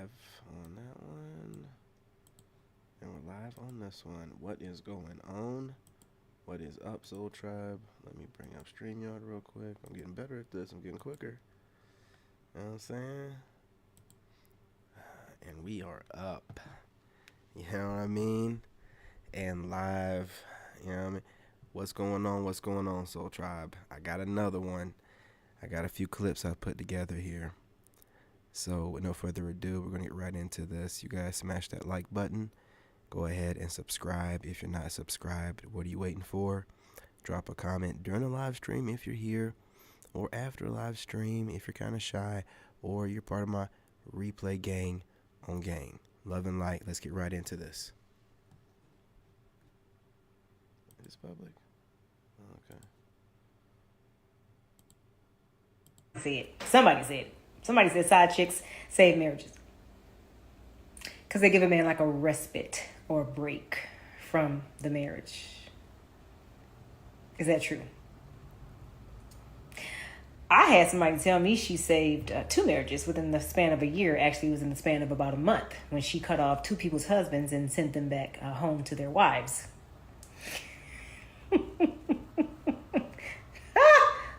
live on that one. And we're live on this one. What is going on? What is up, Soul Tribe? Let me bring up StreamYard real quick. I'm getting better at this. I'm getting quicker. You know what I'm saying? And we are up. You know what I mean? And live. You know what I mean? What's going on? What's going on, Soul Tribe? I got another one. I got a few clips I put together here. So with no further ado, we're going to get right into this. You guys smash that like button. Go ahead and subscribe if you're not subscribed. What are you waiting for? Drop a comment during a live stream if you're here, or after a live stream if you're kind of shy, or you're part of my replay gang on gang. Love and light. Let's get right into this. Is this public? Okay. Somebody said side chicks save marriages because they give a man like a respite or a break from the marriage. Is that true? I had somebody tell me she saved 2 marriages within the span of a year. Actually, it was in the span of about a month when she cut off 2 people's husbands and sent them back home to their wives.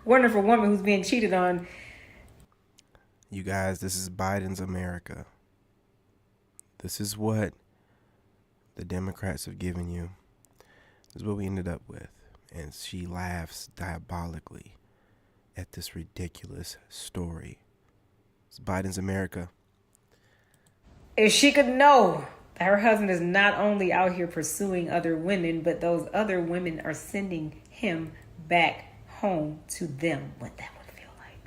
Wonderful woman who's being cheated on. You guys, this is Biden's America. This is what the Democrats have given you. This is what we ended up with. And she laughs diabolically at this ridiculous story. It's Biden's America. If she could know that her husband is not only out here pursuing other women, but those other women are sending him back home to them, what that would feel like.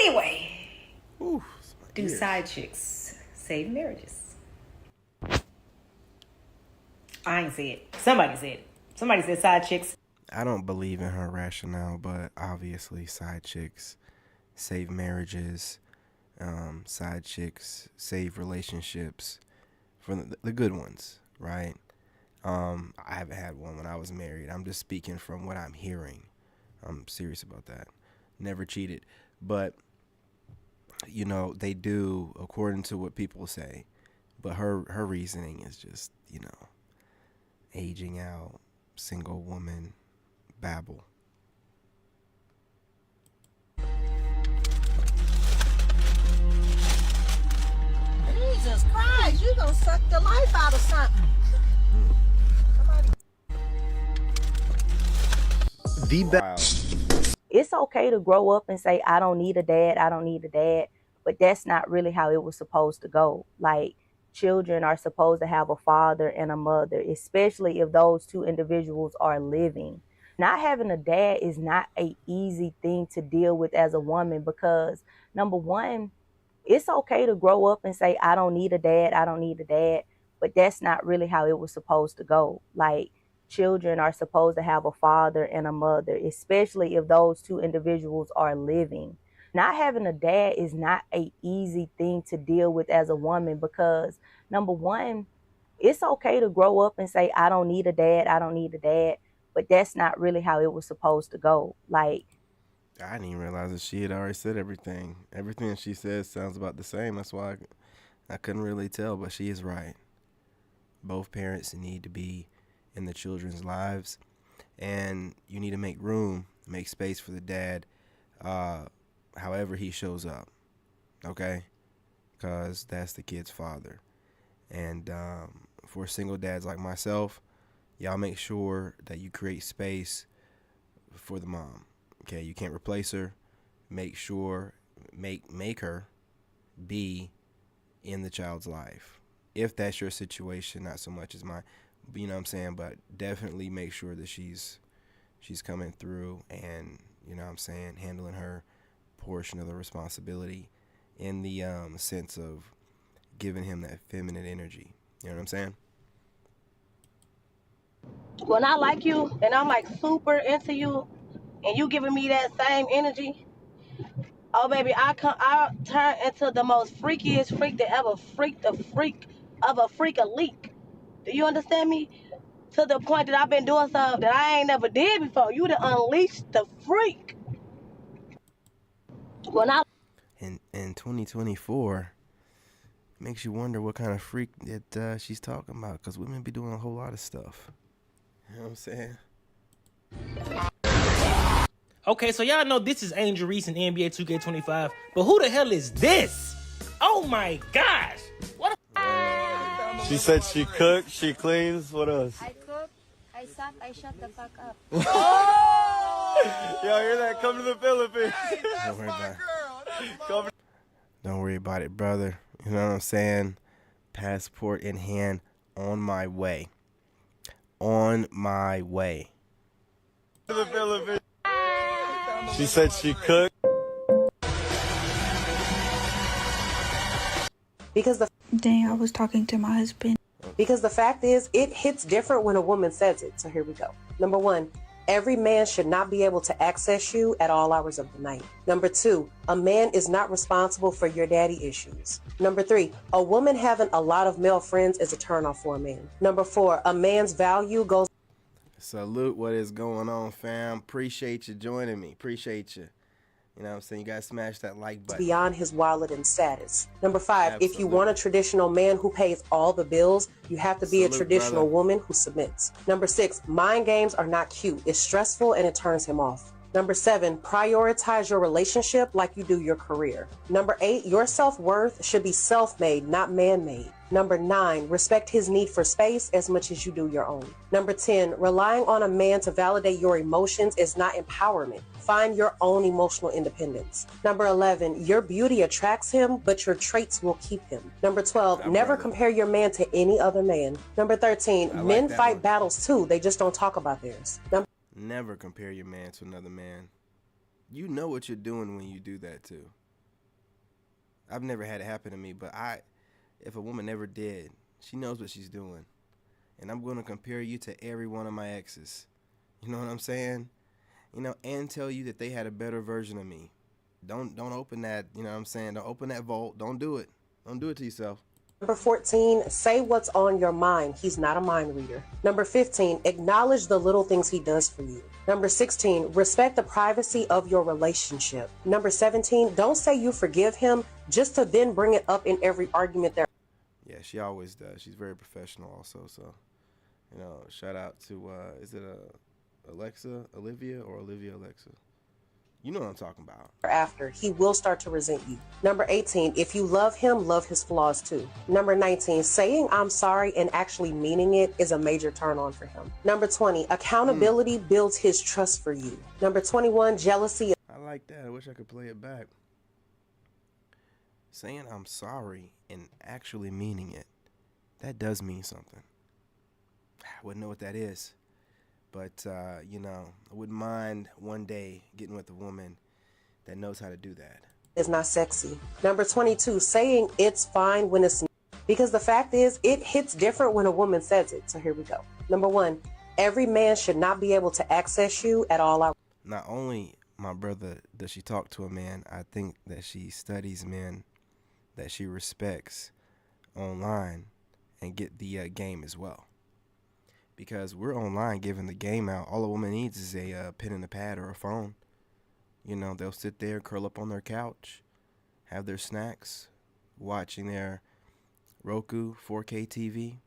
Anyway, do side chicks save marriages? I ain't say it. Somebody said it. Somebody said side chicks. I don't believe in her rationale, but obviously side chicks save marriages. Side chicks save relationships for the good ones, right? I haven't had one when I was married. I'm just speaking from what I'm hearing. I'm serious about that. Never cheated. But, you know, they do according to what people say. But her reasoning is just, you know, aging out, single woman, babble. Jesus Christ, you gonna suck the life out of something. It's okay to grow up and say, I don't need a dad, but that's not really how it was supposed to go. Like, children are supposed to have a father and a mother, especially if those 2 individuals are living. Not having a dad is not an easy thing to deal with as a woman because, number one, it's okay to grow up and say, I don't need a dad, but that's not really how it was supposed to go. Like, children are supposed to have a father and a mother, especially if those 2 individuals are living. Not having a dad is not an easy thing to deal with as a woman because, number one, it's okay to grow up and say, I don't need a dad, but that's not really how it was supposed to go. Like, I didn't even realize that she had already said everything. Everything that she says sounds about the same. That's why I couldn't really tell, but she is right. Both parents need to be in the children's lives, and you need to make room, make space for the dad, however he shows up, okay? Because that's the kid's father. And for single dads like myself, y'all make sure that you create space for the mom. Okay, you can't replace her. Make sure, make her be in the child's life. If that's your situation, not so much as mine, you know what I'm saying, but definitely make sure that she's coming through and, you know what I'm saying, handling her portion of the responsibility in the sense of giving him that feminine energy. You know what I'm saying? When I like you and I'm like super into you and you giving me that same energy, oh baby, I turn into the most freakiest freak that ever freaked a freak of a freak a leak. Do you understand me? To the point that I've been doing something that I ain't never did before. You done unleashed the freak. When I In 2024, Makes you wonder what kind of freak that she's talking about, because women be doing a whole lot of stuff. You know what I'm saying? Okay, so y'all know this is Angel Reese in NBA 2K25, but who the hell is this? Oh my gosh! What? She said she cooks, she cleans. What else? I cook, I suck, I shut the fuck up. Y'all hear that? Come to the Philippines. Don't worry about it. Don't worry about it, brother. You know what I'm saying? Passport in hand, on my way. On my way. To the Philippines. She said she cooked. Because Dang, I was talking to my husband. Because the fact is, it hits different when a woman says it. So here we go. Number one, every man should not be able to access you at all hours of the night. Number two, a man is not responsible for your daddy issues. Number three, a woman having a lot of male friends is a turnoff for a man. Number four, a man's value goes. Salute what is going on, fam. Appreciate you joining me. Appreciate you. You know what I'm saying? You got to smash that like button. Beyond his wallet and status. Number five, Absolutely. If you want a traditional man who pays all the bills, you have to be Salute, a traditional brother. woman who submits. Number six, mind games are not cute. It's stressful and it turns him off. Number seven, prioritize your relationship like you do your career. Number eight, your self-worth should be self-made, not man-made. Number nine, respect his need for space as much as you do your own. Number 10, relying on a man to validate your emotions is not empowerment. Find your own emotional independence. Number 11, your beauty attracts him, but your traits will keep him. Number 12, never compare your man to any other man. Number 13, men fight battles too, they just don't talk about theirs. Never compare your man to another man. You know what you're doing when you do that too. I've never had it happen to me, but if a woman never did, she knows what she's doing. And I'm going to compare you to every one of my exes. You know what I'm saying? You know, and tell you that they had a better version of me. Don't open that, you know what I'm saying? Don't open that vault. Don't do it. Don't do it to yourself. Number 14, say what's on your mind. He's not a mind reader. Number 15, acknowledge the little things he does for you. Number 16, respect the privacy of your relationship. Number 17, don't say you forgive him just to then bring it up in every argument there. Yeah, she always does. She's very professional also. So, you know, shout out to, is it Olivia Alexa? You know what I'm talking about. After, he will start to resent you. Number 18, if you love him, love his flaws too. Number 19, saying I'm sorry and actually meaning it is a major turn on for him. Number 20, accountability builds his trust for you. Number 21, jealousy. I like that. I wish I could play it back. Saying I'm sorry and actually meaning it, that does mean something. I wouldn't know what that is. But, you know, I wouldn't mind one day getting with a woman that knows how to do that. Is not sexy. Number 22, saying it's fine when it's not. Because the fact is, it hits different when a woman says it. So here we go. Number 1, every man should not be able to access you at all hours. Not only, my brother, does she talk to a man, I think that she studies men that she respects online and get the game as well. Because we're online giving the game out. All a woman needs is a pen and a pad or a phone. You know, they'll sit there, curl up on their couch, have their snacks, watching their Roku 4K TV,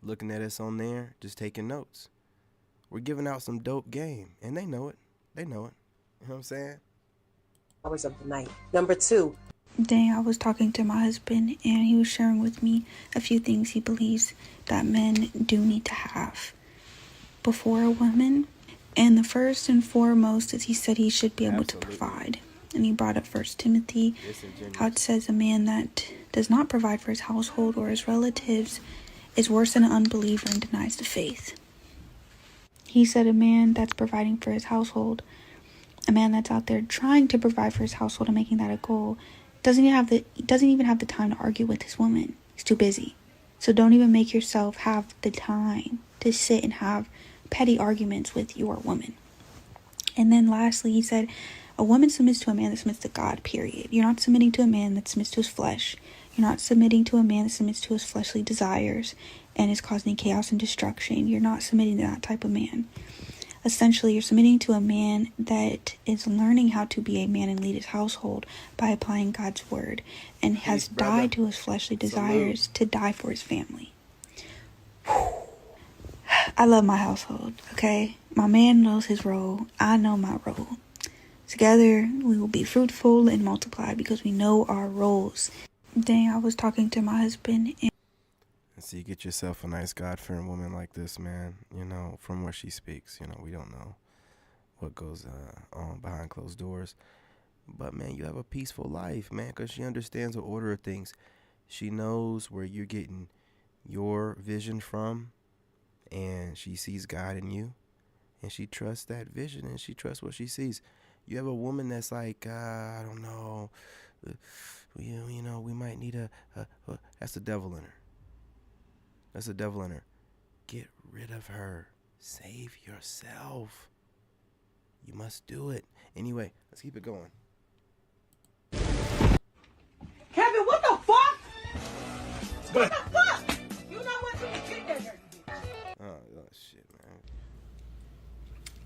looking at us on there, just taking notes. We're giving out some dope game, and they know it. They know it. You know what I'm saying? Hours of the night. Number 2. Dang, I was talking to my husband and he was sharing with me a few things he believes that men do need to have before a woman. And the first and foremost is he said he should be able to provide. And he brought up 1 Timothy, how it says a man that does not provide for his household or his relatives is worse than an unbeliever and denies the faith. He said a man that's providing for his household, a man that's out there trying to provide for his household and making that a goal, doesn't even have the time to argue with his woman. He's too busy. So don't even make yourself have the time to sit and have petty arguments with your woman. And then lastly, he said, a woman submits to a man that submits to God, period. You're not submitting to a man that submits to his flesh. You're not submitting to a man that submits to his fleshly desires and is causing chaos and destruction. You're not submitting to that type of man. Essentially, you're submitting to a man that is learning how to be a man and lead his household by applying God's word and has died to his fleshly desires to die for his family. I love my household, okay? My man knows his role. I know my role. Together, we will be fruitful and multiply because we know our roles. Dang, I was talking to my husband and so you get yourself a nice God-fearing woman like this, man. You know, from where she speaks, you know, we don't know what goes on behind closed doors. But, man, you have a peaceful life, man, because she understands the order of things. She knows where you're getting your vision from, and she sees God in you, and she trusts that vision, and she trusts what she sees. You have a woman that's like, I don't know, you know, we might need that's the devil in her. That's the devil in her. Get rid of her. Save yourself. You must do it. Anyway, let's keep it going. Kevin, what the fuck? What the fuck? You know what? You can get that. Oh, shit, man.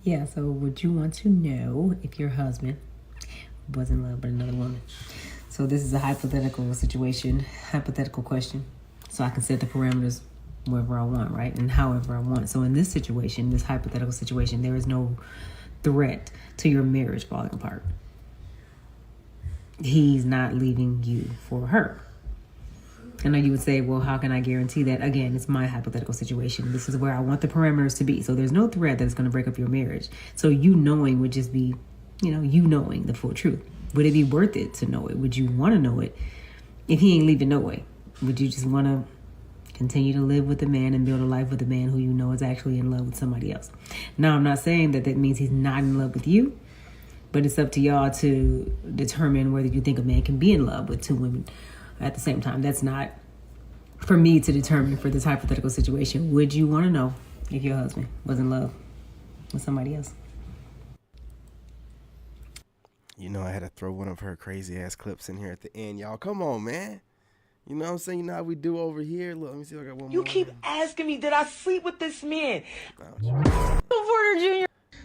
Yeah, so would you want to know if your husband was in love with another woman? So this is a hypothetical situation, hypothetical question. So I can set the parameters wherever I want, right? And however I want. So in this situation, this hypothetical situation, there is no threat to your marriage falling apart. He's not leaving you for her. I know you would say, well, how can I guarantee that? Again, it's my hypothetical situation. This is where I want the parameters to be. So there's no threat that's going to break up your marriage. So you knowing would just be, you know, you knowing the full truth. Would it be worth it to know it? Would you want to know it if he ain't leaving no way? Would you just want to continue to live with a man and build a life with a man who you know is actually in love with somebody else? Now, I'm not saying that means he's not in love with you, but it's up to y'all to determine whether you think a man can be in love with two women at the same time. That's not for me to determine for this hypothetical situation. Would you want to know if your husband was in love with somebody else? You know, I had to throw one of her crazy ass clips in here at the end. Y'all, come on, man. You know what I'm saying? You know how we do over here? Look, let me see if I got one more. You keep asking me, did I sleep with this man?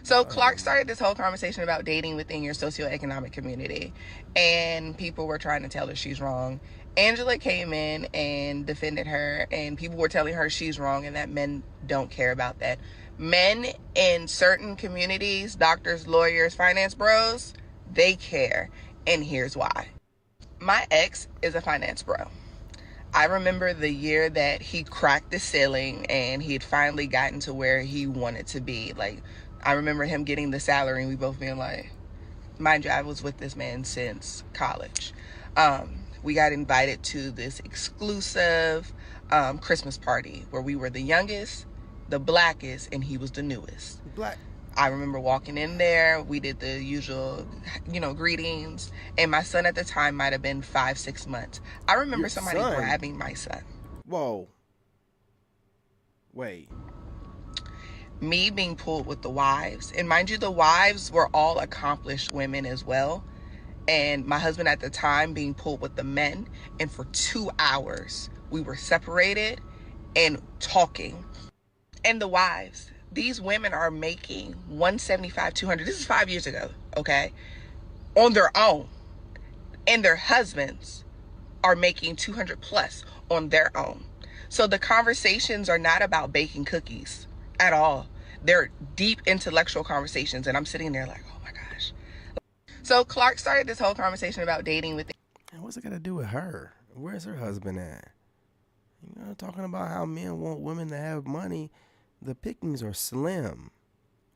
So Clark started this whole conversation about dating within your socioeconomic community, and people were trying to tell her she's wrong. Angela came in and defended her, and people were telling her she's wrong and that men don't care about that. Men in certain communities, doctors, lawyers, finance bros, they care, and here's why. My ex is a finance bro. I remember the year that he cracked the ceiling and he had finally gotten to where he wanted to be. Like, I remember him getting the salary and we both being like, mind you, I was with this man since college. We got invited to this exclusive Christmas party where we were the youngest, the blackest, and he was the newest. Black. I remember walking in there. We did the usual, greetings. And my son at the time might have been 5-6 months. I remember somebody grabbing my son. Whoa. Wait. Me being pulled with the wives. And mind you, the wives were all accomplished women as well. And my husband at the time being pulled with the men. And for 2 hours, we were separated and talking. And the wives, these women are making $175, $200. This is 5 years ago, okay? On their own. And their husbands are making 200 plus on their own. So the conversations are not about baking cookies at all. They're deep intellectual conversations. And I'm sitting there like, oh my gosh. So Clark started this whole conversation about dating with. What's it got to do with her? Where's her husband at? Talking about how men want women to have money. The pickings are slim.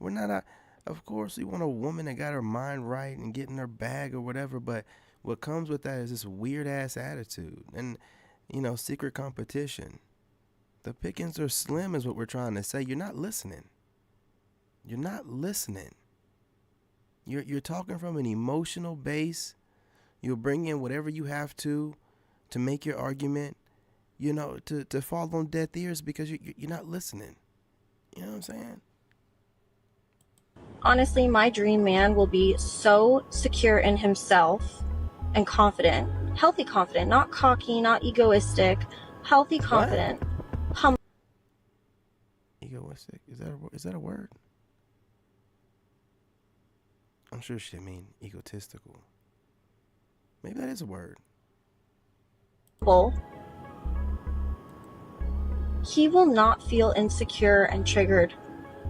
We're not of course we want a woman that got her mind right and get in her bag or whatever, but what comes with that is this weird ass attitude and, secret competition. The pickings are slim is what we're trying to say. You're not listening. You're not listening. You're talking from an emotional base. You'll bring in whatever you have to make your argument, to fall on deaf ears because you're not listening. You know what I'm saying? Honestly, my dream man will be so secure in himself and confident. Healthy confident, not cocky, not egoistic. Healthy confident. Egoistic? Is that a word? I'm sure she didn't mean egotistical. Maybe that is a word. He will not feel insecure and triggered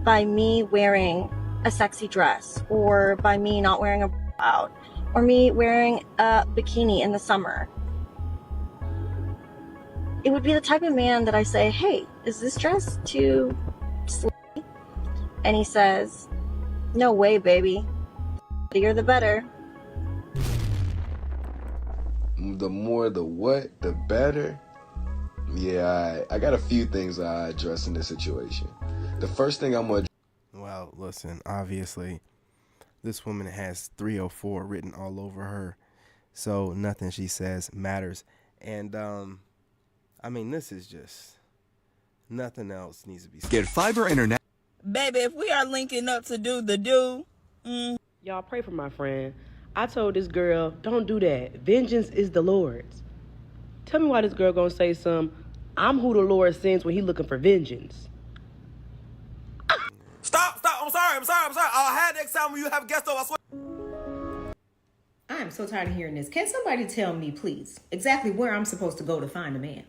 by me wearing a sexy dress, or by me not wearing a out, or me wearing a bikini in the summer. It would be the type of man that I say, hey, is this dress too slutty? And he says, no way, baby. The you're the better. The more the what, the better. Yeah, I got a few things I address in this situation. The first thing I'm going to... Well, listen, obviously, this woman has 304 written all over her, so nothing she says matters. And, I mean, this is just... Nothing else needs to be said. Get fiber internet. Baby, if we are linking up to do the do... Y'all pray for my friend. I told this girl, don't do that. Vengeance is the Lord's. Tell me why this girl gonna say I'm who the Lord sends when he looking for vengeance. Stop, I'm sorry. I'll have next time when you have a guest over, I swear. I am so tired of hearing this. Can somebody tell me, please, exactly where I'm supposed to go to find a man?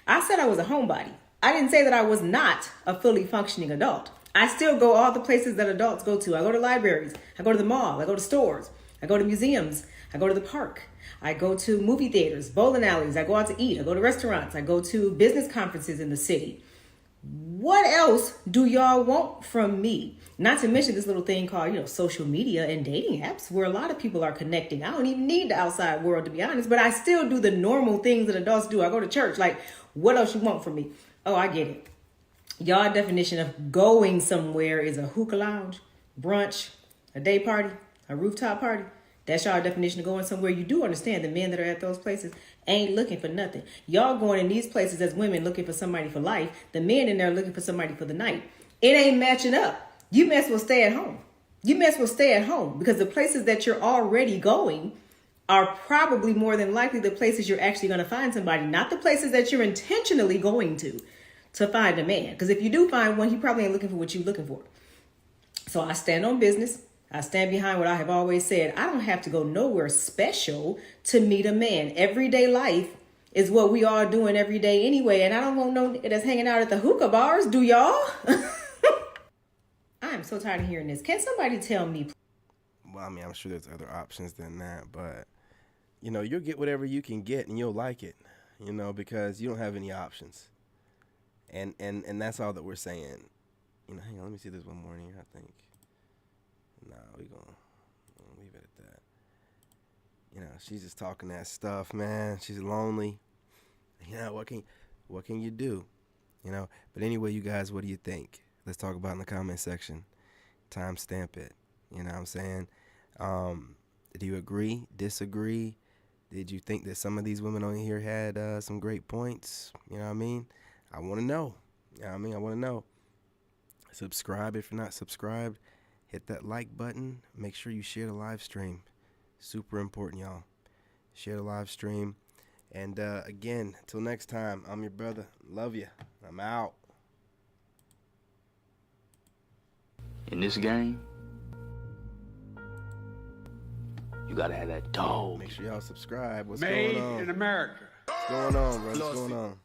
I said I was a homebody. I didn't say that I was not a fully functioning adult. I still go all the places that adults go to. I go to libraries. I go to the mall. I go to stores. I go to museums. I go to the park. I go to movie theaters, bowling alleys. I go out to eat. I go to restaurants. I go to business conferences in the city. What else do y'all want from me? Not to mention this little thing called, social media and dating apps where a lot of people are connecting. I don't even need the outside world, to be honest, but I still do the normal things that adults do. I go to church. Like, what else you want from me? Oh, I get it. Y'all definition of going somewhere is a hookah lounge, brunch, a day party, a rooftop party. That's y'all definition of going somewhere. You do understand the men that are at those places ain't looking for nothing. Y'all going in these places as women looking for somebody for life. The men in there looking for somebody for the night. It ain't matching up. You may as well stay at home. Because the places that you're already going are probably more than likely the places you're actually going to find somebody, not the places that you're intentionally going to find a man. Because if you do find one, he probably ain't looking for what you're looking for. So I stand on business. I stand behind what I have always said. I don't have to go nowhere special to meet a man. Everyday life is what we are doing every day anyway. And I don't want no nigga that's hanging out at the hookah bars. Do y'all? I am so tired of hearing this. Can somebody tell me? Well, I mean, I'm sure there's other options than that. But, you'll get whatever you can get and you'll like it, because you don't have any options. And that's all that we're saying. Hang on, let me see this one more here, I think. Nah, we're gonna leave it at that. She's just talking that stuff, man. She's lonely. What can you do? But anyway, you guys, what do you think? Let's talk about it in the comment section. Timestamp it. You know what I'm saying? Do you agree? Disagree? Did you think that some of these women on here had some great points? You know what I mean? I want to know. I want to know. Subscribe if you're not subscribed. Hit that like button. Make sure you share the live stream. Super important, y'all. Share the live stream. And again, until next time, I'm your brother. Love you. I'm out. In this game, you gotta have that dog. Make sure y'all subscribe. What's Made going on? in America. What's going on, bro? What's going on?